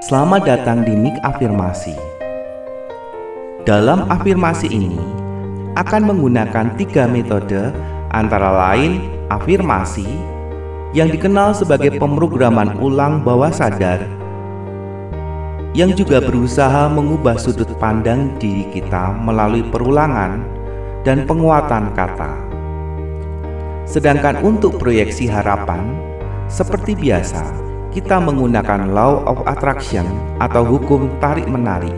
Selamat datang di Mik Afirmasi. Dalam afirmasi ini akan menggunakan 3 metode, antara lain afirmasi yang dikenal sebagai pemrograman ulang bawah sadar, yang juga berusaha mengubah sudut pandang diri kita melalui perulangan dan penguatan kata. Sedangkan untuk proyeksi harapan, seperti biasa, kita menggunakan Law of Attraction atau hukum tarik-menarik,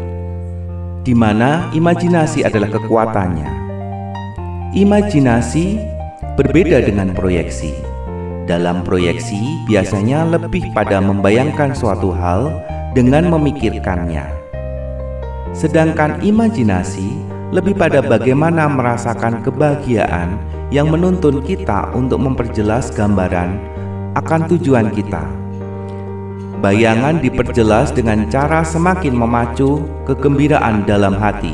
di mana imajinasi adalah kekuatannya. Imajinasi berbeda dengan proyeksi. Dalam proyeksi biasanya lebih pada membayangkan suatu hal dengan memikirkannya. Sedangkan imajinasi lebih pada bagaimana merasakan kebahagiaan yang menuntun kita untuk memperjelas gambaran akan tujuan kita. Bayangan diperjelas dengan cara semakin memacu kegembiraan dalam hati.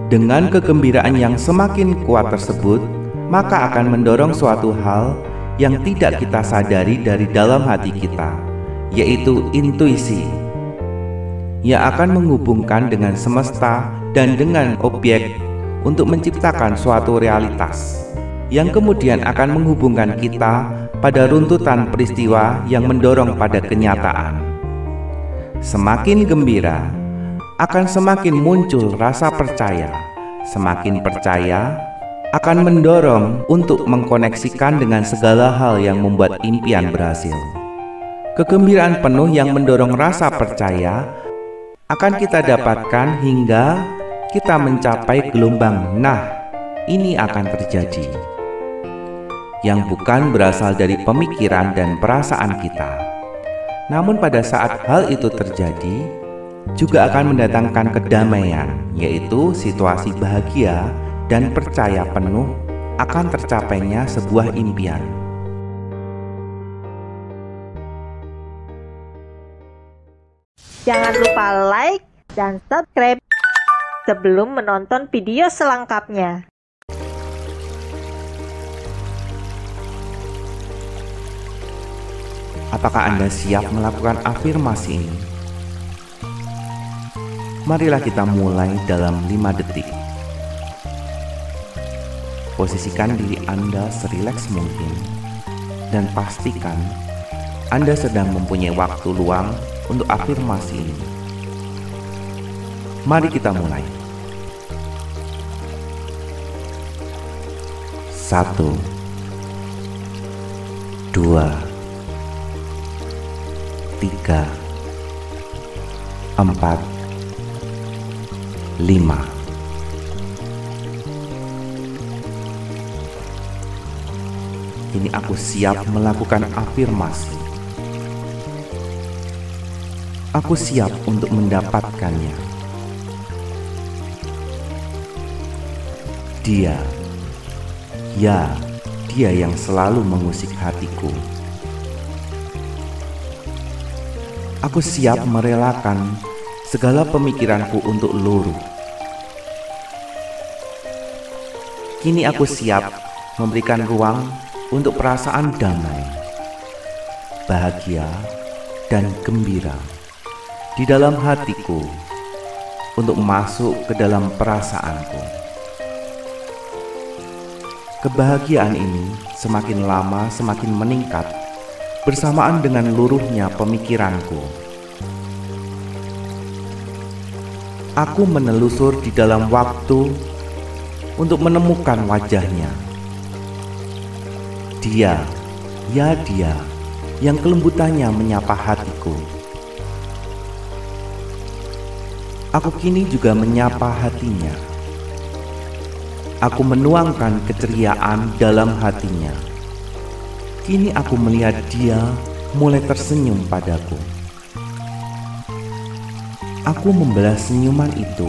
Dengan kegembiraan yang semakin kuat tersebut, maka akan mendorong suatu hal yang tidak kita sadari dari dalam hati kita, yaitu intuisi, yang akan menghubungkan dengan semesta dan dengan objek untuk menciptakan suatu realitas, yang kemudian akan menghubungkan kita pada runtutan peristiwa yang mendorong pada kenyataan. Semakin gembira, akan semakin muncul rasa percaya. Semakin percaya, akan mendorong untuk mengkoneksikan dengan segala hal yang membuat impian berhasil. Kegembiraan penuh yang mendorong rasa percaya akan kita dapatkan hingga kita mencapai gelombang "nah, ini akan terjadi", yang bukan berasal dari pemikiran dan perasaan kita. Namun pada saat hal itu terjadi, juga akan mendatangkan kedamaian, yaitu situasi bahagia dan percaya penuh akan tercapainya sebuah impian. Jangan lupa like dan subscribe sebelum menonton video selengkapnya. Apakah Anda siap melakukan afirmasi ini? Marilah kita mulai dalam 5 detik. Posisikan diri Anda serileks mungkin dan pastikan Anda sedang mempunyai waktu luang untuk afirmasi ini. Mari kita mulai. 1, 2, 3, 4, 5. Kini aku siap melakukan afirmasi. Aku siap untuk mendapatkannya. Dia yang selalu mengusik hatiku. Aku siap merelakan segala pemikiranku untuk luruh. Kini aku siap memberikan ruang untuk perasaan damai, bahagia, dan gembira di dalam hatiku untuk masuk ke dalam perasaanku. Kebahagiaan ini semakin lama semakin meningkat bersamaan dengan luruhnya pemikiranku. Aku menelusur di dalam waktu untuk menemukan wajahnya. Dia yang kelembutannya menyapa hatiku. Aku kini juga menyapa hatinya. Aku menuangkan keceriaan dalam hatinya. Kini aku melihat dia mulai tersenyum padaku. Aku membalas senyuman itu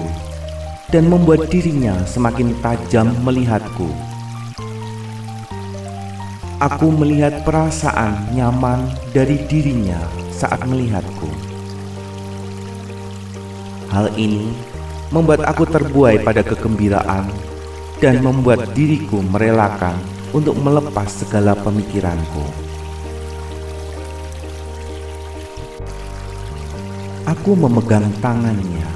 dan membuat dirinya semakin tajam melihatku. Aku melihat perasaan nyaman dari dirinya saat melihatku. Hal ini membuat aku terbuai pada kegembiraan dan membuat diriku merelakan untuk melepas segala pemikiranku. Aku memegang tangannya,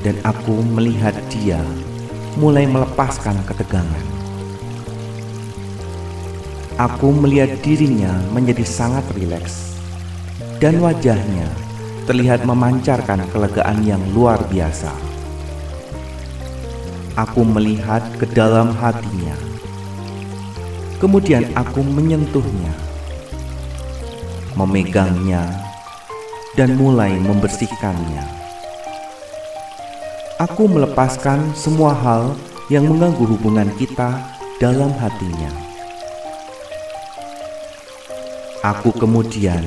dan aku melihat dia mulai melepaskan ketegangan. Aku melihat dirinya menjadi sangat rileks, dan wajahnya terlihat memancarkan kelegaan yang luar biasa. Aku melihat ke dalam hatinya. Kemudian aku menyentuhnya, memegangnya, dan mulai membersihkannya. Aku melepaskan semua hal yang mengganggu hubungan kita dalam hatinya. Aku kemudian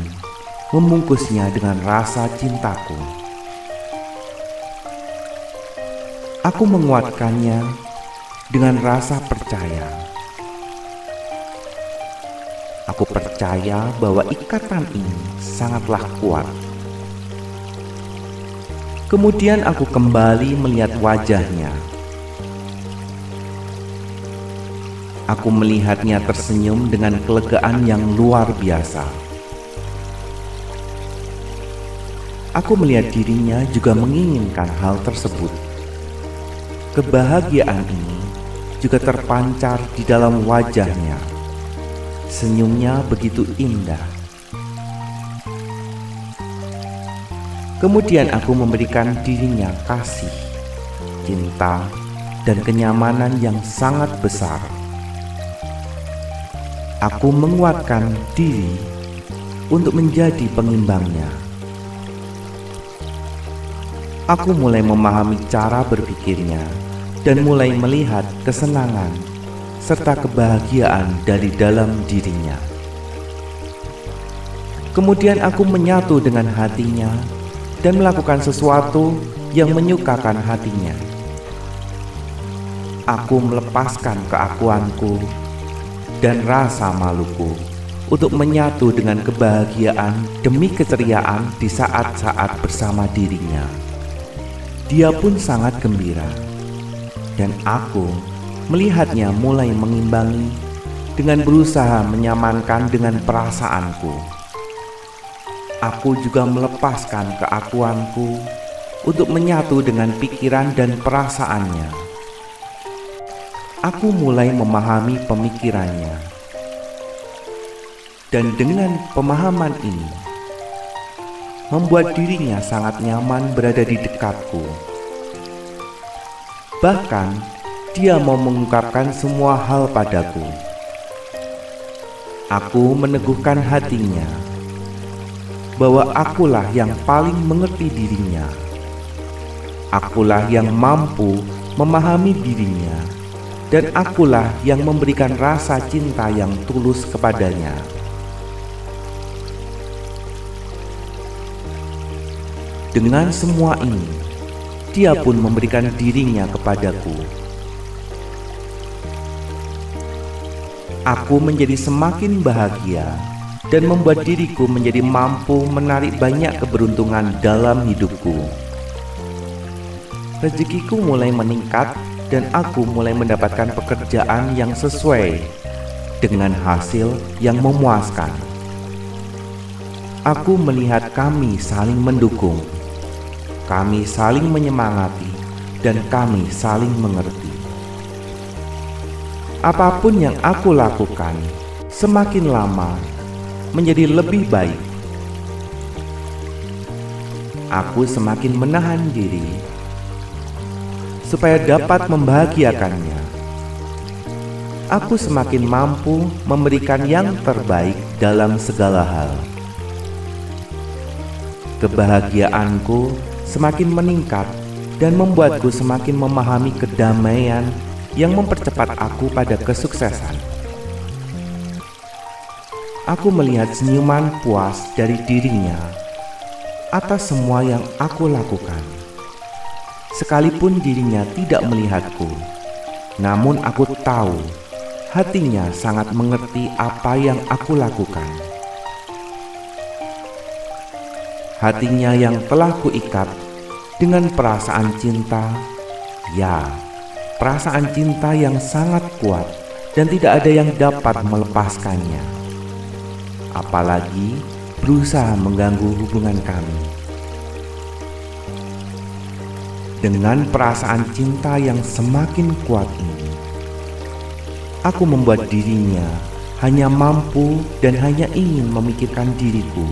membungkusnya dengan rasa cintaku. Aku menguatkannya dengan rasa percaya. Aku percaya bahwa ikatan ini sangatlah kuat. Kemudian aku kembali melihat wajahnya. Aku melihatnya tersenyum dengan kelegaan yang luar biasa. Aku melihat dirinya juga menginginkan hal tersebut. Kebahagiaan ini juga terpancar di dalam wajahnya. Senyumnya begitu indah. Kemudian aku memberikan dirinya kasih, cinta, dan kenyamanan yang sangat besar. Aku menguatkan diri untuk menjadi pengimbangnya. Aku mulai memahami cara berpikirnya dan mulai melihat kesenangan serta kebahagiaan dari dalam dirinya. Kemudian aku menyatu dengan hatinya dan melakukan sesuatu yang menyukakan hatinya. Aku melepaskan keakuanku dan rasa maluku untuk menyatu dengan kebahagiaan demi keceriaan di saat-saat bersama dirinya. Dia pun sangat gembira, dan aku melihatnya mulai mengimbangi dengan berusaha menyamankan dengan perasaanku. Aku juga melepaskan keakuanku untuk menyatu dengan pikiran dan perasaannya. Aku mulai memahami pemikirannya, dan dengan pemahaman ini membuat dirinya sangat nyaman berada di dekatku. Bahkan dia mau mengungkapkan semua hal padaku. Aku meneguhkan hatinya bahwa akulah yang paling mengerti dirinya. Akulah yang mampu memahami dirinya, dan akulah yang memberikan rasa cinta yang tulus kepadanya. Dengan semua ini, dia pun memberikan dirinya kepadaku. Aku menjadi semakin bahagia dan membuat diriku menjadi mampu menarik banyak keberuntungan dalam hidupku. Rezekiku mulai meningkat dan aku mulai mendapatkan pekerjaan yang sesuai dengan hasil yang memuaskan. Aku melihat kami saling mendukung. Kami saling menyemangati dan kami saling mengerti. Apapun yang aku lakukan semakin lama menjadi lebih baik. Aku semakin menahan diri supaya dapat membahagiakannya. Aku semakin mampu memberikan yang terbaik dalam segala hal. Kebahagiaanku semakin meningkat dan membuatku semakin memahami kedamaian yang mempercepat aku pada kesuksesan. Aku melihat senyuman puas dari dirinya atas semua yang aku lakukan. Sekalipun dirinya tidak melihatku, namun aku tahu hatinya sangat mengerti apa yang aku lakukan. Hatinya yang telah kuikat dengan perasaan cinta, ya, perasaan cinta yang sangat kuat dan tidak ada yang dapat melepaskannya. Apalagi berusaha mengganggu hubungan kami. Dengan perasaan cinta yang semakin kuat ini, aku membuat dirinya hanya mampu dan hanya ingin memikirkan diriku,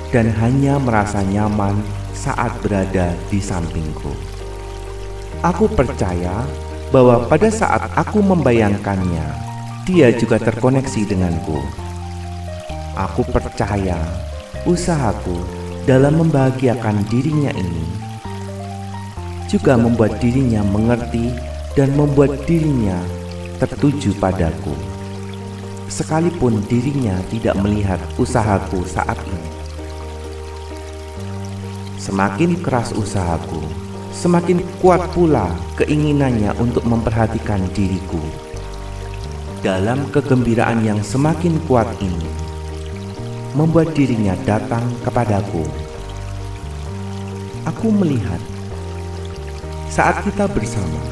dan hanya merasa nyaman saat berada di sampingku. Aku percaya bahwa pada saat aku membayangkannya, dia juga terkoneksi denganku. Aku percaya usahaku dalam membahagiakan dirinya ini juga membuat dirinya mengerti dan membuat dirinya tertuju padaku, sekalipun dirinya tidak melihat usahaku saat ini. Semakin keras usahaku, semakin kuat pula keinginannya untuk memperhatikan diriku. Dalam kegembiraan yang semakin kuat ini, membuat dirinya datang kepadaku. Aku melihat saat kita bersama,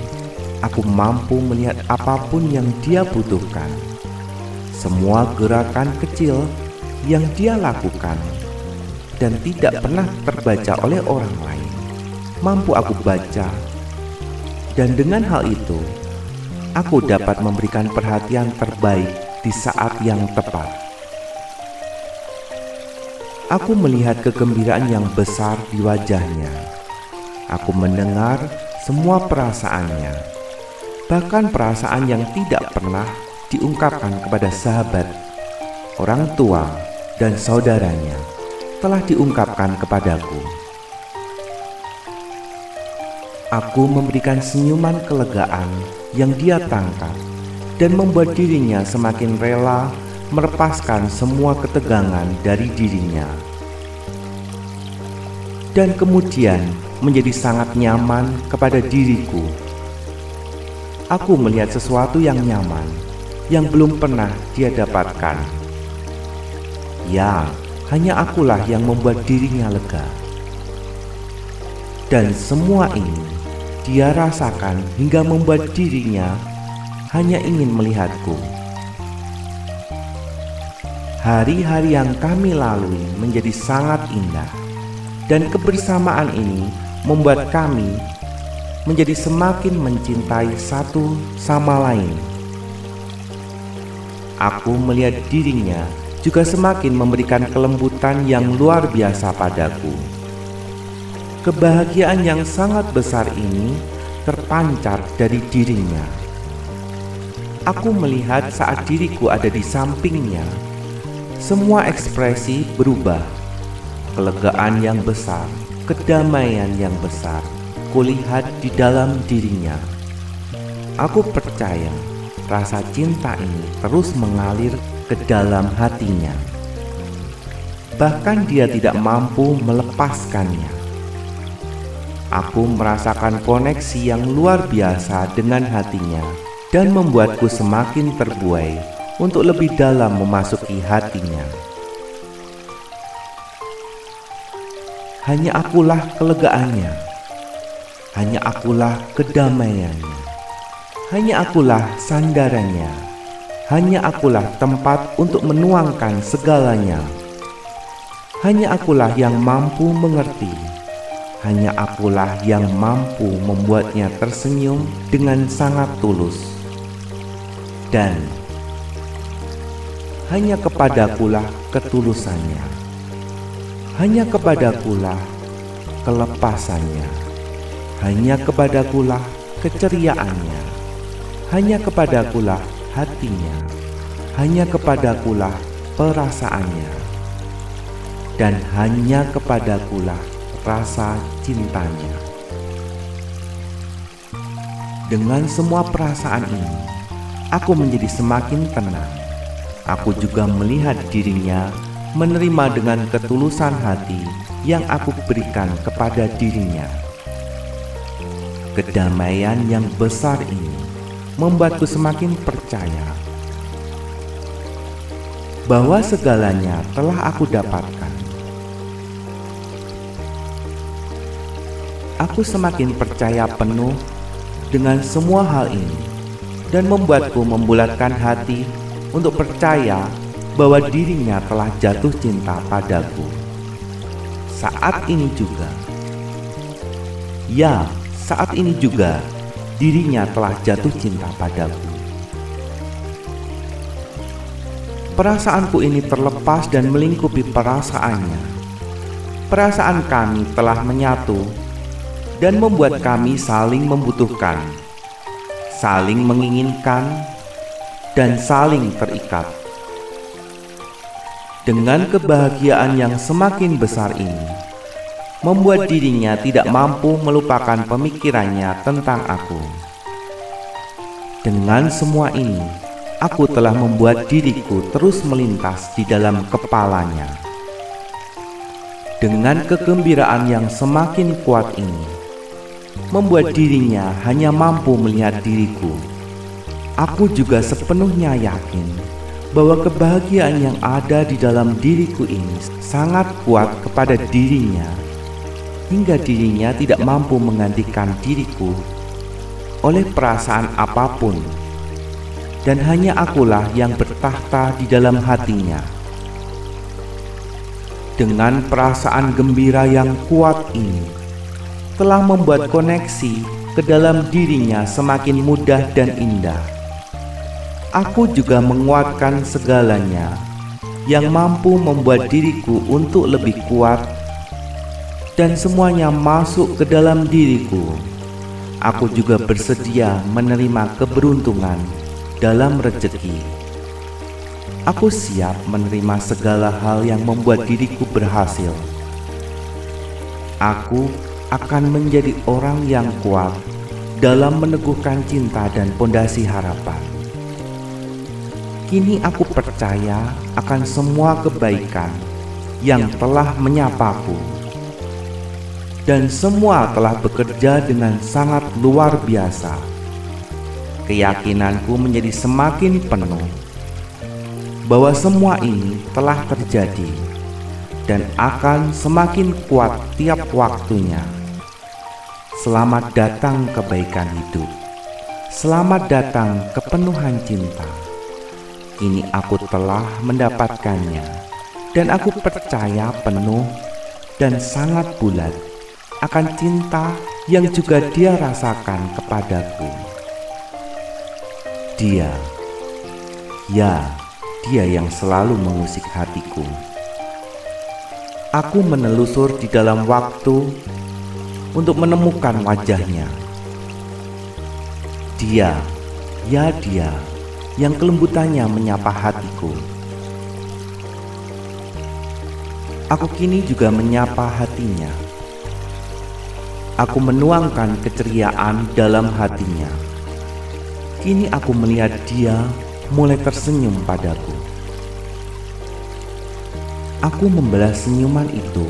aku mampu melihat apapun yang dia butuhkan. Semua gerakan kecil yang dia lakukan dan tidak pernah terbaca oleh orang lain, mampu aku baca. Dan dengan hal itu, aku dapat memberikan perhatian terbaik di saat yang tepat. Aku melihat kegembiraan yang besar di wajahnya. Aku mendengar semua perasaannya, bahkan perasaan yang tidak pernah diungkapkan kepada sahabat, orang tua, dan saudaranya telah diungkapkan kepadaku. Aku memberikan senyuman kelegaan yang dia tangkap dan membuat dirinya semakin rela melepaskan semua ketegangan dari dirinya. Dan kemudian menjadi sangat nyaman kepada diriku. Aku melihat sesuatu yang nyaman, yang belum pernah dia dapatkan. Ya, hanya akulah yang membuat dirinya lega. Dan semua ini dia rasakan hingga membuat dirinya hanya ingin melihatku. Hari-hari yang kami lalui menjadi sangat indah, dan kebersamaan ini membuat kami menjadi semakin mencintai satu sama lain. Aku melihat dirinya juga semakin memberikan kelembutan yang luar biasa padaku. Kebahagiaan yang sangat besar ini terpancar dari dirinya. Aku melihat saat diriku ada di sampingnya, semua ekspresi berubah. Kelegaan yang besar, kedamaian yang besar kulihat di dalam dirinya. Aku percaya rasa cinta ini terus mengalir ke dalam hatinya. Bahkan dia tidak mampu melepaskannya. Aku merasakan koneksi yang luar biasa dengan hatinya dan membuatku semakin terbuai untuk lebih dalam memasuki hatinya. Hanya akulah kelegaannya, hanya akulah kedamaiannya, hanya akulah sandarannya, hanya akulah tempat untuk menuangkan segalanya. Hanya akulah yang mampu mengerti, hanya akulah yang mampu membuatnya tersenyum dengan sangat tulus. Dan hanya kepadakulah ketulusannya. Hanya kepadakulah kelepasannya, hanya kepadakulah keceriaannya, hanya kepadakulah hatinya, hanya kepadakulah perasaannya, dan hanya kepadakulah rasa cintanya. Dengan semua perasaan ini, aku menjadi semakin tenang. Aku juga melihat dirinya menerima dengan ketulusan hati yang aku berikan kepada dirinya. Kedamaian yang besar ini membuatku semakin percaya bahwa segalanya telah aku dapatkan. Aku semakin percaya penuh dengan semua hal ini dan membuatku membulatkan hati untuk percaya bahwa dirinya telah jatuh cinta padaku. Saat ini juga, Ya, saat ini juga dirinya telah jatuh cinta padaku. Perasaanku ini terlepas dan melingkupi perasaannya. Perasaan kami telah menyatu dan membuat kami saling membutuhkan, saling menginginkan, dan saling terikat. Dengan kebahagiaan yang semakin besar ini, membuat dirinya tidak mampu melupakan pemikirannya tentang aku. Dengan semua ini, aku telah membuat diriku terus melintas di dalam kepalanya. Dengan kegembiraan yang semakin kuat ini, membuat dirinya hanya mampu melihat diriku. Aku juga sepenuhnya yakin bahwa kebahagiaan yang ada di dalam diriku ini sangat kuat kepada dirinya, hingga dirinya tidak mampu menggantikan diriku oleh perasaan apapun, dan hanya akulah yang bertakhta di dalam hatinya. Dengan perasaan gembira yang kuat ini telah membuat koneksi ke dalam dirinya semakin mudah dan indah. Aku juga menguatkan segalanya yang mampu membuat diriku untuk lebih kuat, dan semuanya masuk ke dalam diriku. Aku juga bersedia menerima keberuntungan dalam rezeki. Aku siap menerima segala hal yang membuat diriku berhasil. Aku akan menjadi orang yang kuat dalam meneguhkan cinta dan pondasi harapan. Kini aku percaya akan semua kebaikan yang telah menyapaku, dan semua telah bekerja dengan sangat luar biasa. Keyakinanku menjadi semakin penuh bahwa semua ini telah terjadi dan akan semakin kuat tiap waktunya. Selamat datang kebaikan hidup. Selamat datang kepenuhan cinta. Kini aku telah mendapatkannya, dan aku percaya penuh dan sangat bulat akan cinta yang juga dia rasakan kepadaku. Dia yang selalu mengusik hatiku. Aku menelusur di dalam waktu untuk menemukan wajahnya. Dia yang kelembutannya menyapa hatiku. Aku kini juga menyapa hatinya. Aku menuangkan keceriaan dalam hatinya. Kini aku melihat dia mulai tersenyum padaku. Aku membalas senyuman itu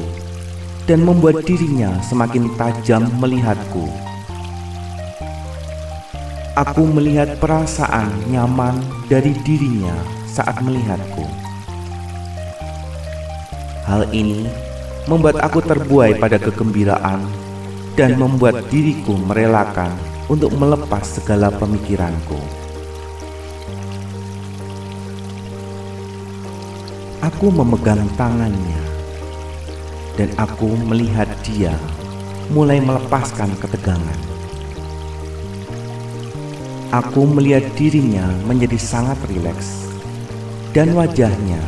dan membuat dirinya semakin tajam melihatku. Aku melihat perasaan nyaman dari dirinya saat melihatku. Hal ini membuat aku terbuai pada kegembiraan dan membuat diriku merelakan untuk melepas segala pemikiranku. Aku memegang tangannya, dan aku melihat dia mulai melepaskan ketegangan. Aku melihat dirinya menjadi sangat rileks, dan wajahnya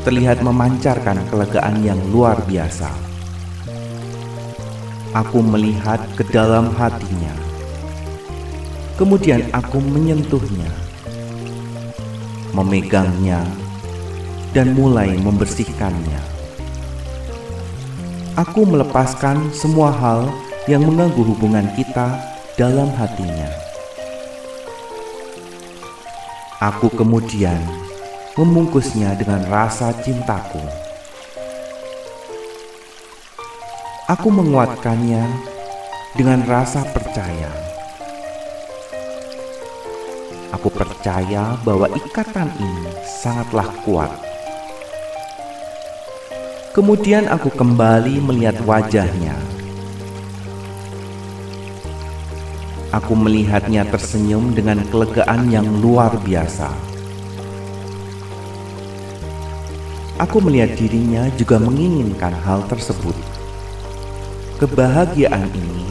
terlihat memancarkan kelegaan yang luar biasa. Aku melihat ke dalam hatinya. Kemudian aku menyentuhnya, memegangnya, dan mulai membersihkannya. Aku melepaskan semua hal yang mengganggu hubungan kita dalam hatinya. Aku kemudian membungkusnya dengan rasa cintaku. Aku menguatkannya dengan rasa percaya. Aku percaya bahwa ikatan ini sangatlah kuat. Kemudian aku kembali melihat wajahnya. Aku melihatnya tersenyum dengan kelegaan yang luar biasa. Aku melihat dirinya juga menginginkan hal tersebut. Kebahagiaan ini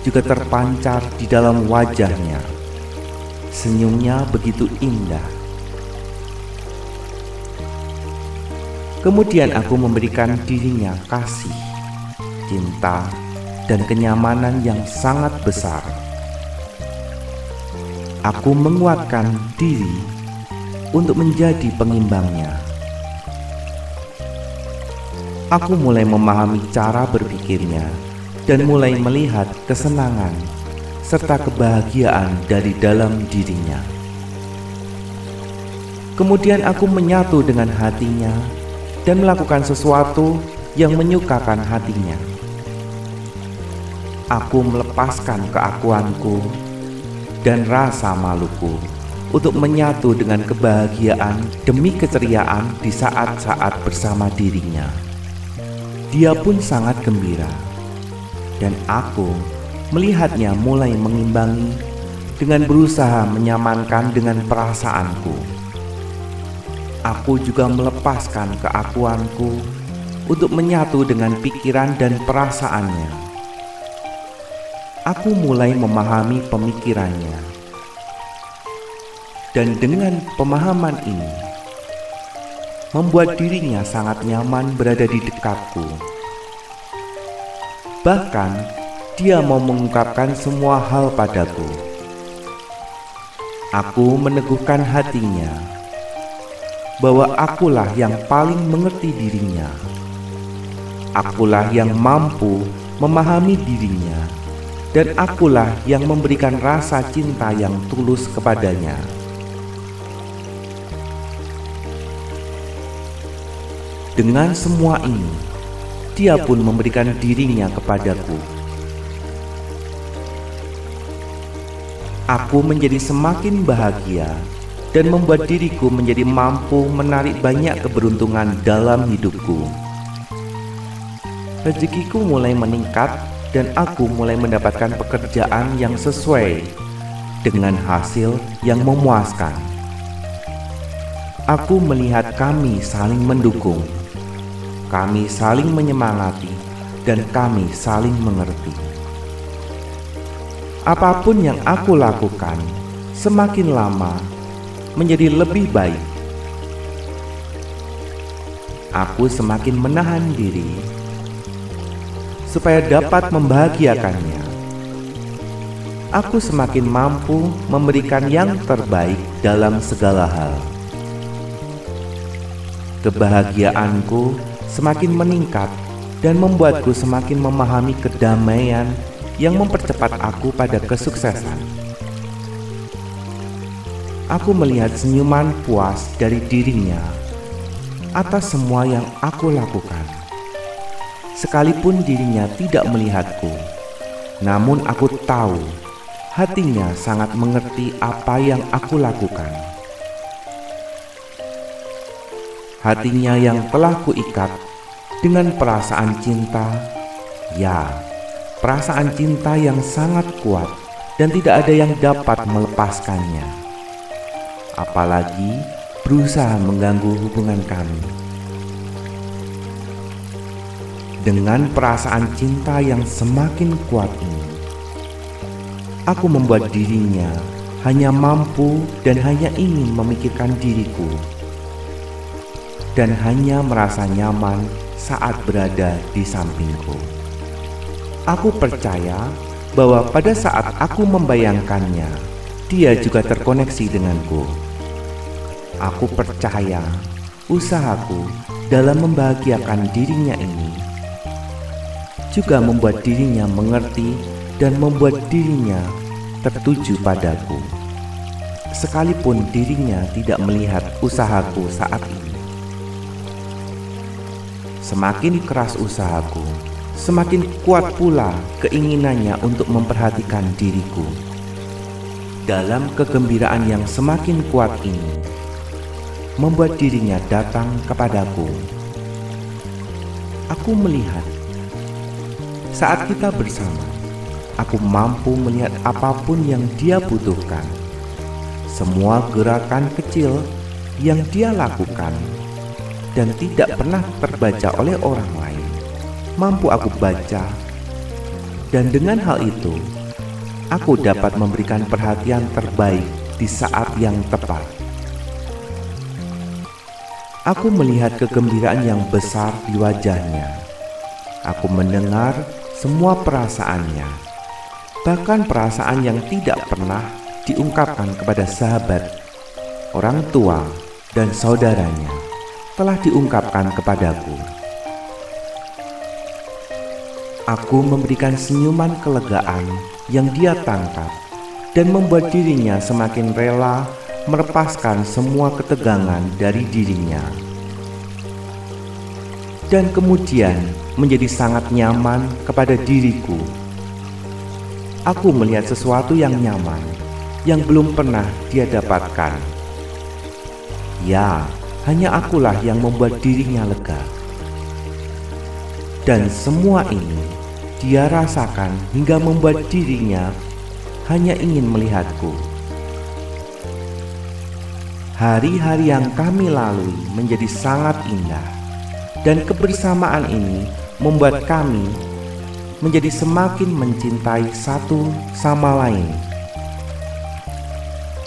juga terpancar di dalam wajahnya. Senyumnya begitu indah. Kemudian aku memberikan dirinya kasih, cinta, dan kenyamanan yang sangat besar. Aku menguatkan diri untuk menjadi pengimbangnya. Aku mulai memahami cara berpikirnya dan mulai melihat kesenangan serta kebahagiaan dari dalam dirinya. Kemudian aku menyatu dengan hatinya dan melakukan sesuatu yang menyukakan hatinya. Aku melepaskan keakuanku dan rasa maluku untuk menyatu dengan kebahagiaan demi keceriaan di saat-saat bersama dirinya. Dia pun sangat gembira, dan aku melihatnya mulai mengimbangi dengan berusaha menyamankan dengan perasaanku. Aku juga melepaskan keakuanku untuk menyatu dengan pikiran dan perasaannya. Aku mulai memahami pemikirannya, dan dengan pemahaman ini membuat dirinya sangat nyaman berada di dekatku. Bahkan dia mau mengungkapkan semua hal padaku. Aku meneguhkan hatinya bahwa akulah yang paling mengerti dirinya. Akulah yang mampu memahami dirinya, dan akulah yang memberikan rasa cinta yang tulus kepadanya. Dengan semua ini, dia pun memberikan dirinya kepadaku. Aku menjadi semakin bahagia dan membuat diriku menjadi mampu menarik banyak keberuntungan dalam hidupku. Rezekiku mulai meningkat dan aku mulai mendapatkan pekerjaan yang sesuai dengan hasil yang memuaskan. Aku melihat kami saling mendukung. Kami saling menyemangati dan kami saling mengerti. Apapun yang aku lakukan semakin lama menjadi lebih baik. Aku semakin menahan diri supaya dapat membahagiakannya. Aku semakin mampu memberikan yang terbaik dalam segala hal. Kebahagiaanku semakin meningkat dan membuatku semakin memahami kedamaian yang mempercepat aku pada kesuksesan. Aku melihat senyuman puas dari dirinya atas semua yang aku lakukan. Sekalipun dirinya tidak melihatku, namun aku tahu hatinya sangat mengerti apa yang aku lakukan. Hatinya yang telah kuikat dengan perasaan cinta, ya, perasaan cinta yang sangat kuat dan tidak ada yang dapat melepaskannya, apalagi berusaha mengganggu hubungan kami. Dengan perasaan cinta yang semakin kuat ini, aku membuat dirinya hanya mampu dan hanya ingin memikirkan diriku, dan hanya merasa nyaman saat berada di sampingku. Aku percaya bahwa pada saat aku membayangkannya, dia juga terkoneksi denganku. Aku percaya usahaku dalam membahagiakan dirinya ini juga membuat dirinya mengerti dan membuat dirinya tertuju padaku, sekalipun dirinya tidak melihat usahaku saat ini. Semakin keras usahaku, semakin kuat pula keinginannya untuk memperhatikan diriku. Dalam kegembiraan yang semakin kuat ini, membuat dirinya datang kepadaku. Aku melihat saat kita bersama, aku mampu melihat apapun yang dia butuhkan. Semua gerakan kecil yang dia lakukan dan tidak pernah terbaca oleh orang lain, mampu aku baca Dan dengan hal itu, aku dapat memberikan perhatian terbaik di saat yang tepat. Aku melihat kegembiraan yang besar di wajahnya. Aku mendengar semua perasaannya, bahkan perasaan yang tidak pernah diungkapkan kepada sahabat, orang tua, dan saudaranya telah diungkapkan kepadaku. Aku memberikan senyuman kelegaan yang dia tangkap dan membuat dirinya semakin rela melepaskan semua ketegangan dari dirinya. Dan kemudian menjadi sangat nyaman kepada diriku. Aku melihat sesuatu yang nyaman, yang belum pernah dia dapatkan. Ya, hanya akulah yang membuat dirinya lega. Dan semua ini dia rasakan hingga membuat dirinya hanya ingin melihatku. Hari-hari yang kami lalui menjadi sangat indah, dan kebersamaan ini membuat kami menjadi semakin mencintai satu sama lain.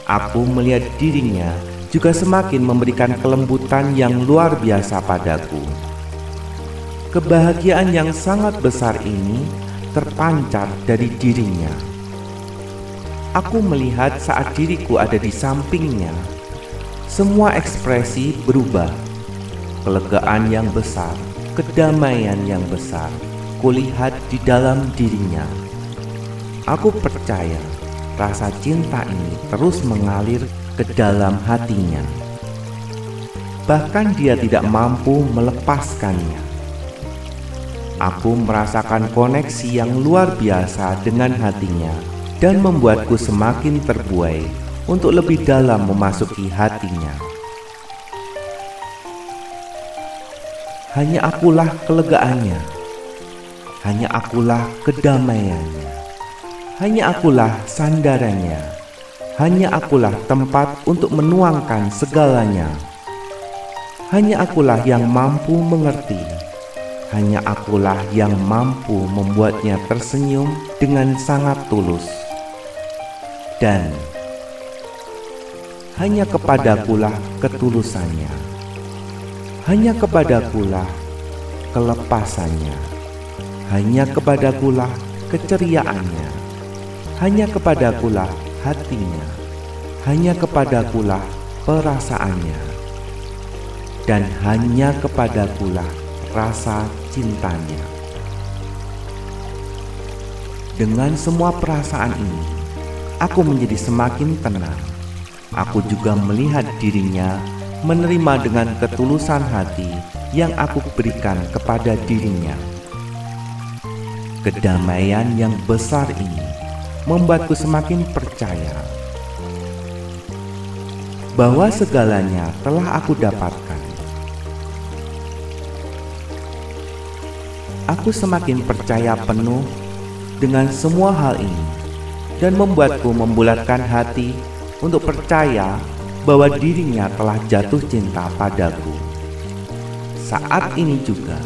Aku melihat dirinya juga semakin memberikan kelembutan yang luar biasa padaku. Kebahagiaan yang sangat besar ini terpancar dari dirinya. Aku melihat saat diriku ada di sampingnya, semua ekspresi berubah. Kelegaan yang besar, kedamaian yang besar, kulihat di dalam dirinya. Aku percaya rasa cinta ini terus mengalir ke dalam hatinya. Bahkan dia tidak mampu melepaskannya. Aku merasakan koneksi yang luar biasa dengan hatinya dan membuatku semakin terbuai untuk lebih dalam memasuki hatinya. Hanya akulah kelegaannya, hanya akulah kedamaiannya, hanya akulah sandarannya, hanya akulah tempat untuk menuangkan segalanya. Hanya akulah yang mampu mengerti, hanya akulah yang mampu membuatnya tersenyum dengan sangat tulus. Dan hanya kepadakulah ketulusannya. Hanya kepadakulah kelepasannya, hanya kepadakulah keceriaannya, hanya kepadakulah hatinya, hanya kepadakulah perasaannya, dan hanya kepadakulah rasa cintanya. Dengan semua perasaan ini, aku menjadi semakin tenang. Aku juga melihat dirinya menerima dengan ketulusan hati yang aku berikan kepada dirinya. Kedamaian yang besar ini membuatku semakin percaya bahwa segalanya telah aku dapatkan. Aku semakin percaya penuh dengan semua hal ini dan membuatku membulatkan hati untuk percaya bahwa dirinya telah jatuh cinta padaku. Saat ini juga,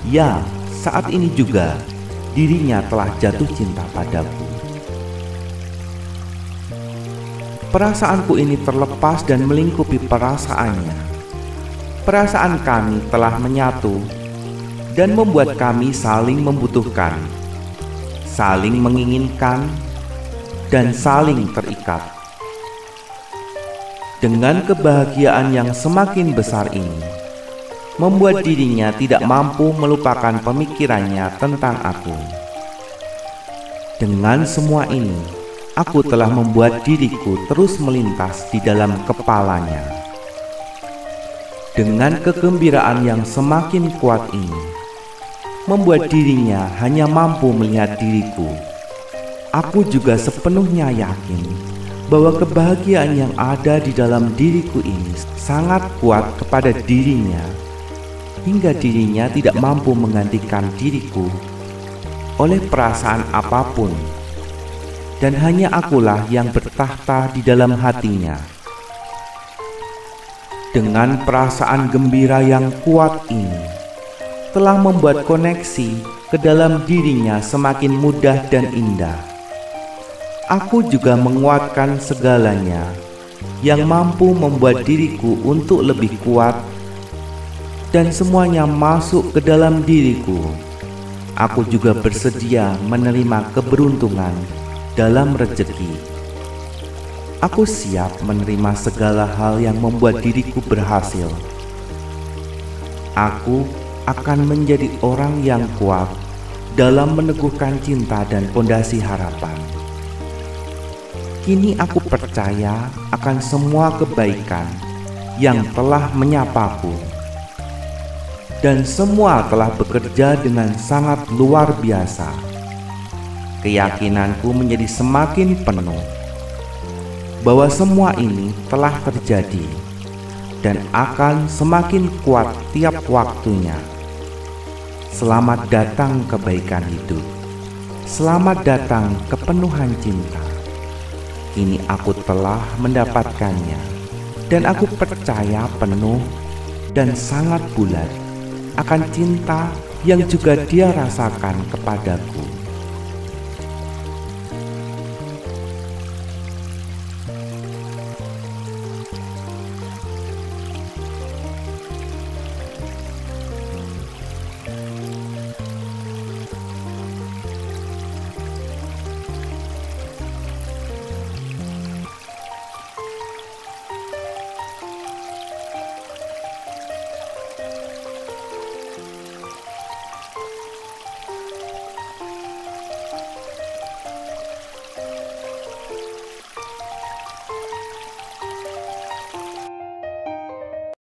ya, saat ini juga dirinya telah jatuh cinta padaku. Perasaanku ini terlepas dan melingkupi perasaannya. Perasaan kami telah menyatu dan membuat kami saling membutuhkan, saling menginginkan, dan saling terikat. Dengan kebahagiaan yang semakin besar ini, membuat dirinya tidak mampu melupakan pemikirannya tentang aku. Dengan semua ini, aku telah membuat diriku terus melintas di dalam kepalanya. Dengan kegembiraan yang semakin kuat ini, membuat dirinya hanya mampu melihat diriku. Aku juga sepenuhnya yakin bahwa kebahagiaan yang ada di dalam diriku ini sangat kuat kepada dirinya, hingga dirinya tidak mampu menggantikan diriku oleh perasaan apapun, dan hanya akulah yang bertahta di dalam hatinya. Dengan perasaan gembira yang kuat ini telah membuat koneksi ke dalam dirinya semakin mudah dan indah. Aku juga menguatkan segalanya yang mampu membuat diriku untuk lebih kuat, dan semuanya masuk ke dalam diriku. Aku juga bersedia menerima keberuntungan dalam rezeki. Aku siap menerima segala hal yang membuat diriku berhasil. Aku akan menjadi orang yang kuat dalam meneguhkan cinta dan pondasi harapan. Kini aku percaya akan semua kebaikan yang telah menyapaku, dan semua telah bekerja dengan sangat luar biasa. Keyakinanku menjadi semakin penuh bahwa semua ini telah terjadi dan akan semakin kuat tiap waktunya. Selamat datang kebaikan hidup. Selamat datang kepenuhan cinta. Kini aku telah mendapatkannya, dan aku percaya penuh dan sangat bulat akan cinta yang juga Dia rasakan kepadaku.